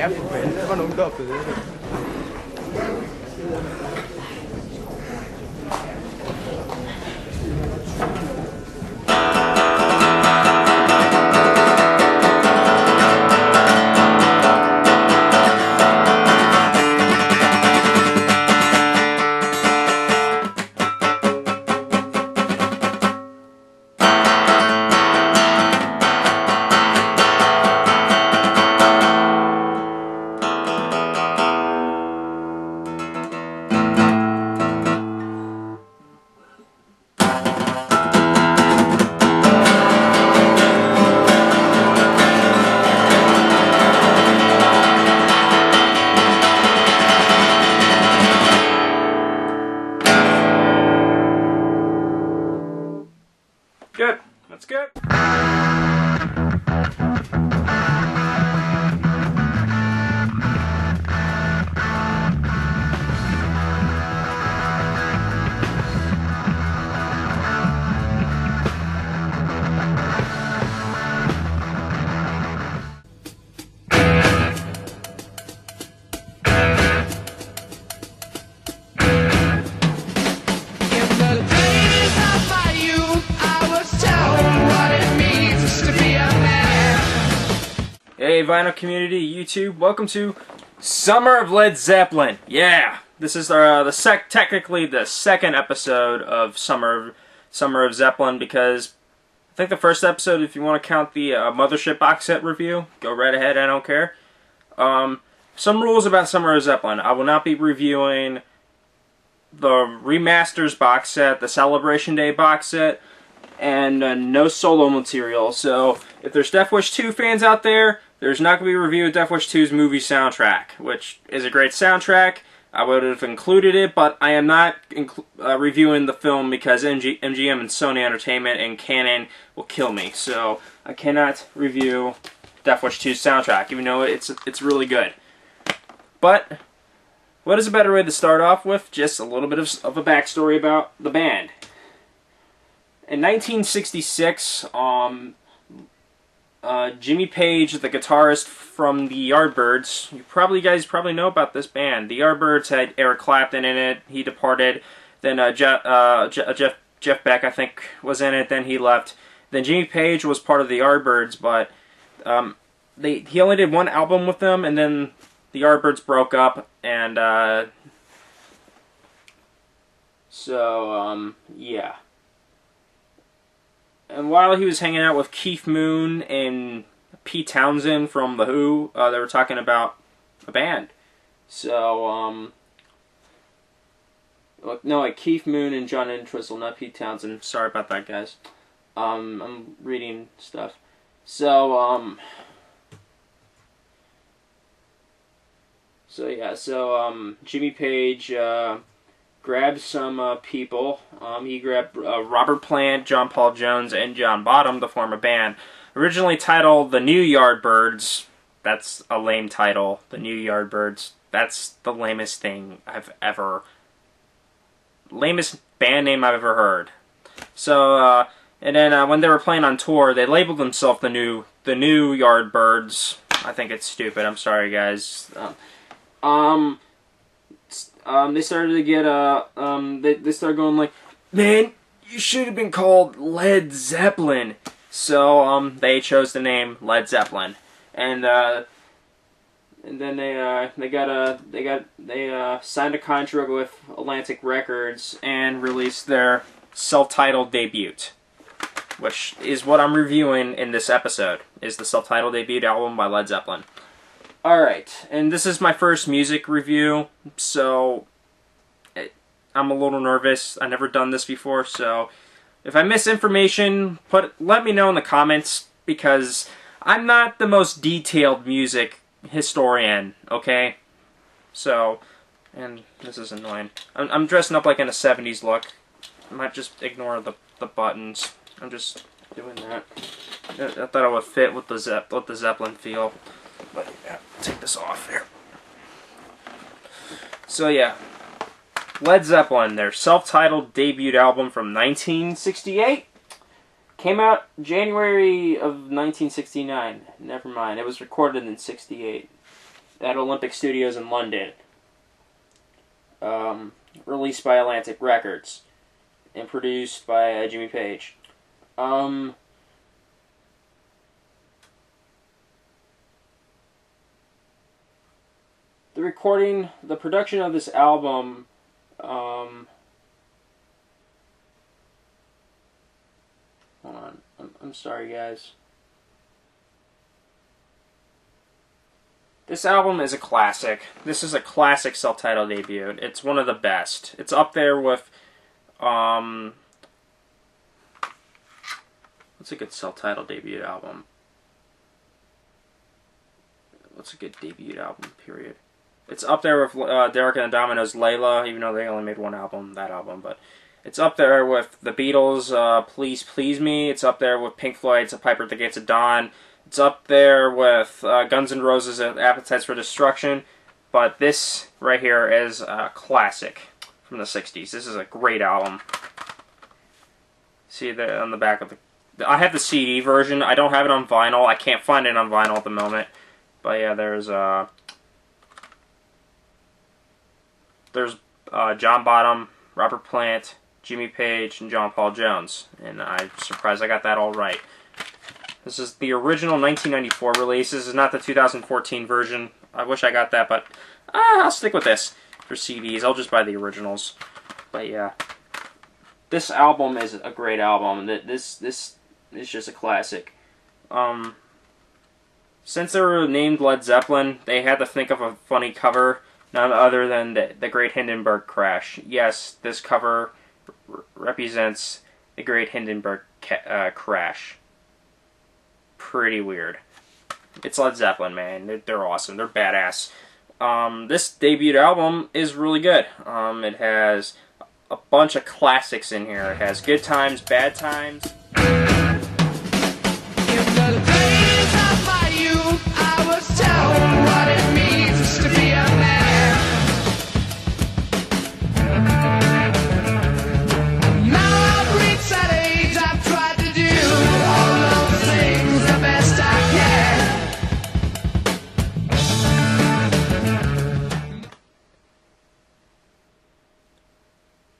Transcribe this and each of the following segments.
F ma non dopo. Good. That's good. Hey Vinyl Community, YouTube, welcome to Summer of Led Zeppelin. Yeah, this is technically the second episode of Summer of Zeppelin, because I think the first episode, if you want to count the Mothership box set review, go right ahead, I don't care. Some rules about Summer of Zeppelin. I will not be reviewing the Remasters box set, the Celebration Day box set, and no solo material. So if there's Death Wish 2 fans out there, there's not going to be a review of Death Wish 2's movie soundtrack, which is a great soundtrack. I would have included it, but I am not reviewing the film because MGM and Sony Entertainment and Canon will kill me. So I cannot review Death Wish 2's soundtrack, even though it's really good. But what is a better way to start off with? Just a little bit of a backstory about the band. In 1966, Jimmy Page, the guitarist from the Yardbirds, you guys probably know about this band. The Yardbirds had Eric Clapton in it. He departed. Then Jeff Beck, I think, was in it. Then he left. Then Jimmy Page was part of the Yardbirds, but he only did one album with them, and then the Yardbirds broke up, and yeah. And while he was hanging out with Keith Moon and Pete Townsend from The Who, they were talking about a band. So, no, like Keith Moon and John Entwistle, not Pete Townsend. Sorry about that, guys. I'm reading stuff. So, Jimmy Page, grabbed some people. He grabbed Robert Plant, John Paul Jones, and John Bonham to form a band. Originally titled The New Yardbirds. That's a lame title. The New Yardbirds. That's the lamest thing I've ever... lamest band name I've ever heard. So, and then when they were playing on tour, they labeled themselves the New Yardbirds. I think it's stupid. I'm sorry, guys. They started to get, they started going like, man, you should have been called Led Zeppelin. So, they chose the name Led Zeppelin. And then they signed a contract with Atlantic Records and released their self-titled debut, which is what I'm reviewing in this episode, is the self-titled debut album by Led Zeppelin. Alright, and this is my first music review, so I'm a little nervous. I've never done this before, so if I miss information, let me know in the comments, because I'm not the most detailed music historian, okay? So, and this is annoying. I'm dressing up like in a 70s look. I might just ignore the buttons. I'm just doing that. I thought it would fit with the Zeppelin feel. But yeah, take this off here. So yeah, Led Zeppelin, their self-titled debut album from 1968, came out January of 1969. Never mind, it was recorded in '68. at Olympic Studios in London. Released by Atlantic Records and produced by Jimmy Page. The production of this album, hold on, I'm sorry guys. This album is a classic. This is a classic self-titled debut. It's one of the best. It's up there with, what's a good self-titled debut album? What's a good debut album, period? It's up there with Derek and the Dominoes' Layla, even though they only made one album, that album, but it's up there with the Beatles' Please Please Me. It's up there with Pink Floyd's A Piper at the Gates of Dawn. It's up there with Guns N' Roses' Appetites for Destruction, but this right here is a classic from the 60s. This is a great album. See that on the back of the... I have the CD version. I don't have it on vinyl. I can't find it on vinyl at the moment. But yeah, there's John Bonham, Robert Plant, Jimmy Page, and John Paul Jones. And I'm surprised I got that all right. This is the original 1994 release. This is not the 2014 version. I wish I got that, but I'll stick with this for CDs. I'll just buy the originals. But yeah, this album is a great album. This is just a classic. Since they were named Led Zeppelin, they had to think of a funny cover, none other than the Great Hindenburg Crash. Yes, this cover represents the Great Hindenburg Crash. Pretty weird. It's Led Zeppelin, man. They're awesome. They're badass. This debut album is really good. It has a bunch of classics in here. It has Good Times, Bad Times. In the days of my youth, I was told what it means to be a man. Now I've reached that age, I've tried to do all those things the best I can.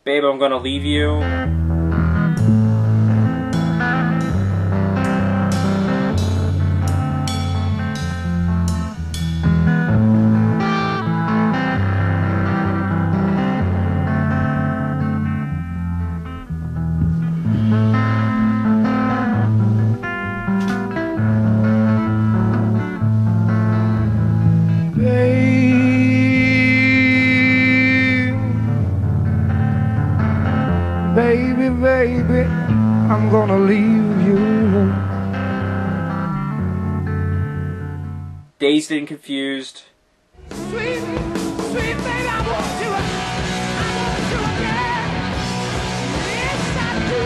Babe, I'm gonna leave you. Baby, baby, I'm gonna leave you. Dazed and Confused. Sweet, sweet baby, I want you again. Yes, I do,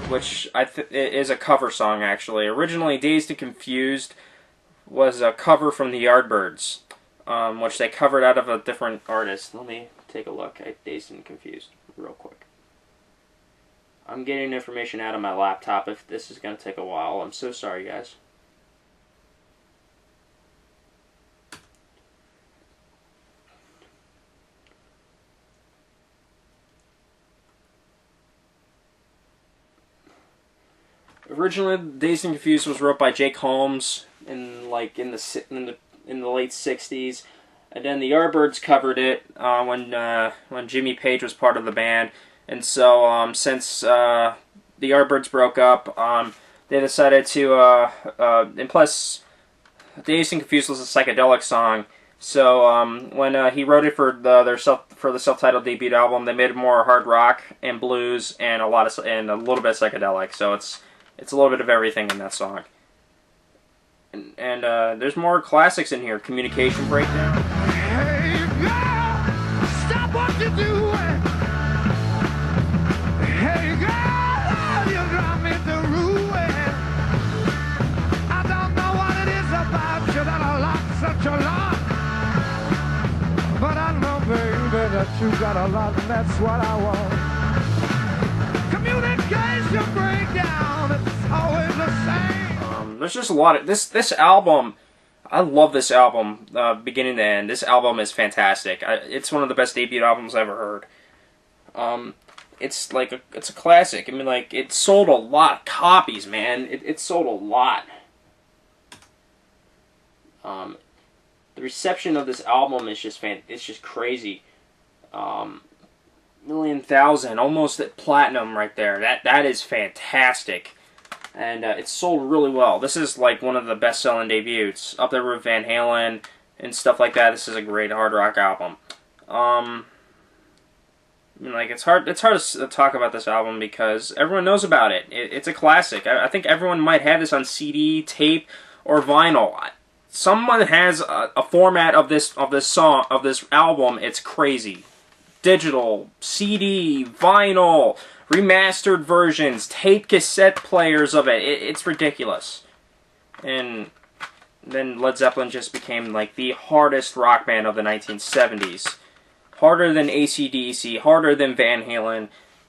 which is a cover song, actually. Originally, Dazed and Confused was a cover from the Yardbirds, which they covered out of a different artist. Let me take a look at Dazed and Confused real quick. I'm getting information out of my laptop. If this is going to take a while, I'm so sorry, guys. Originally, Dazed and Confused was wrote by Jake Holmes in the late '60s, and then the Yardbirds covered it when Jimmy Page was part of the band. And so, since the Yardbirds broke up, they decided to and plus, Dazed and Confused was a psychedelic song. So when he wrote it for the self-titled debut album, they made it more hard rock and blues and a little bit psychedelic. So it's a little bit of everything in that song. And there's more classics in here. Communication Breakdown. Hey girl, stop what you're doing. Hey girl, you drive me to ruin. I don't know what it is about you that I like such a lot, but I know, baby, that that you got a lot, and that's what I want. Communication breakdown, it's always the same. There's just a lot of this album. I love this album, beginning to end. This album is fantastic. It's one of the best debut albums I've ever heard. It's like it's a classic. I mean, like, it sold a lot of copies, man. It sold a lot. The reception of this album is just it's just crazy. Million thousand, almost at platinum right there. That is fantastic. And it sold really well. This is like one of the best-selling debuts, up there with Van Halen and stuff like that. This is a great hard rock album. I mean, like, it's hard to talk about this album because everyone knows about it. It's a classic. I think everyone might have this on CD, tape, or vinyl. Someone has a format of this album. It's crazy. Digital, CD, vinyl, remastered versions, tape cassette players of it. It's ridiculous. And then Led Zeppelin just became like the hardest rock band of the 1970s. Harder than AC/DC, harder than Van Halen.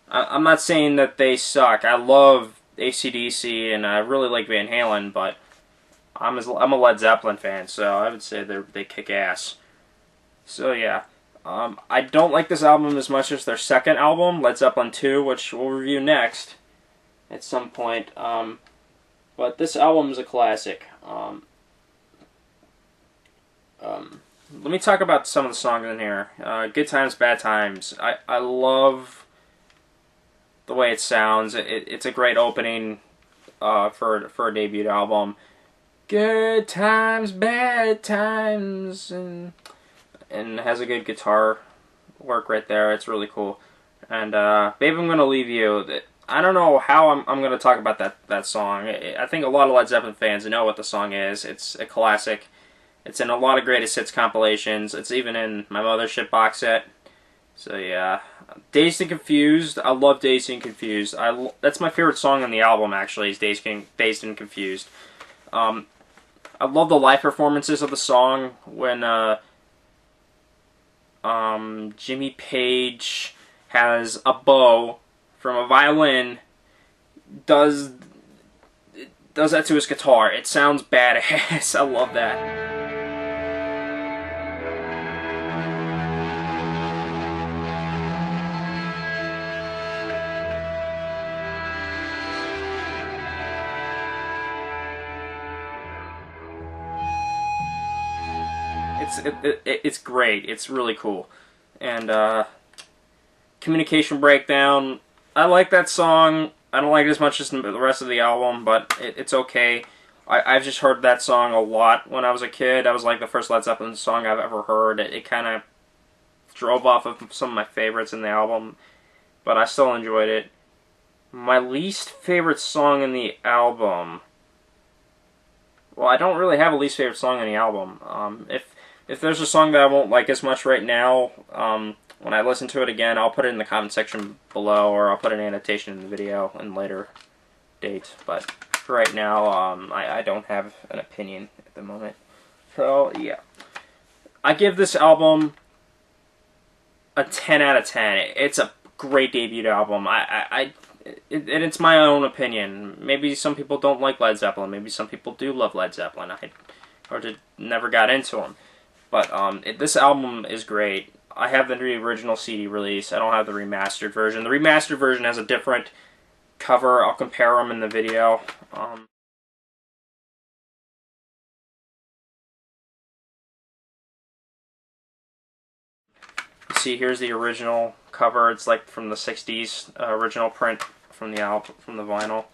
I'm not saying that they suck. I love AC/DC and I really like Van Halen, but I'm a Led Zeppelin fan, so I would say they kick ass. So yeah. I don't like this album as much as their second album, Led Zeppelin 2, which we'll review next at some point. But this album is a classic. Let me talk about some of the songs in here. Good Times, Bad Times. I love the way it sounds. It's a great opening for a debut album. Good times, bad times, and has a good guitar work right there. It's really cool. And Babe, I'm Gonna Leave You. I don't know how I'm going to talk about that song. I think a lot of Led Zeppelin fans know what the song is. It's a classic. It's in a lot of greatest hits compilations. It's even in my Mothership box set. So yeah, Dazed and Confused. I love Dazed and Confused. That's my favorite song on the album, actually, is Dazed and Confused. I love the live performances of the song when Jimmy Page has a bow from a violin, does that to his guitar. It sounds badass. I love that. It's great. It's really cool. And Communication Breakdown, I like that song. I don't like it as much as the rest of the album, but it's okay. I've just heard that song a lot when I was a kid. That was like the first Led Zeppelin song I've ever heard. It kind of drove off of some of my favorites in the album, but I still enjoyed it. My least favorite song in the album... Well, I don't really have a least favorite song in the album. If there's a song that I won't like as much right now, when I listen to it again, I'll put it in the comment section below, or I'll put an annotation in the video in later date. But for right now, I don't have an opinion at the moment. So, yeah. I give this album a 10 out of 10. It's a great debut album. And it's my own opinion. Maybe some people don't like Led Zeppelin. Maybe some people do love Led Zeppelin. I never got into them. But this album is great. I have the original CD release. I don't have the remastered version. The remastered version has a different cover. I'll compare them in the video. See, here's the original cover. It's like from the 60s, original print from the album, from the vinyl.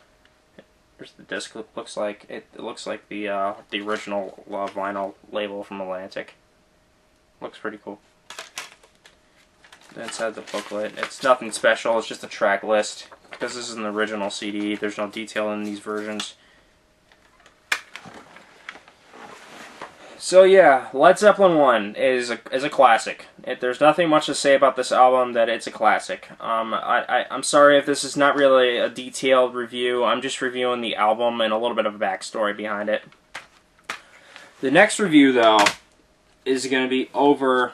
Here's the disc. Looks like it looks like the original vinyl label from Atlantic. Looks pretty cool. Inside the booklet, it's nothing special. It's just a track list. Because this is an original CD, there's no detail in these versions. So yeah, Led Zeppelin 1 is a classic. There's nothing much to say about this album that it's a classic. I'm sorry if this is not really a detailed review. I'm just reviewing the album and a little bit of a backstory behind it. The next review, though, is going to be over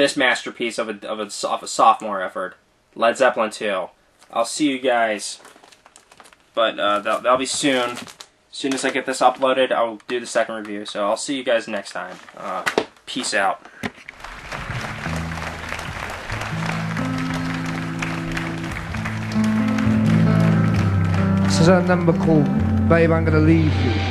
this masterpiece of a sophomore effort, Led Zeppelin 2. I'll see you guys, but that'll be soon. As soon as I get this uploaded, I'll do the second review. So I'll see you guys next time. Peace out. This is a number called Babe, I'm Gonna Leave You.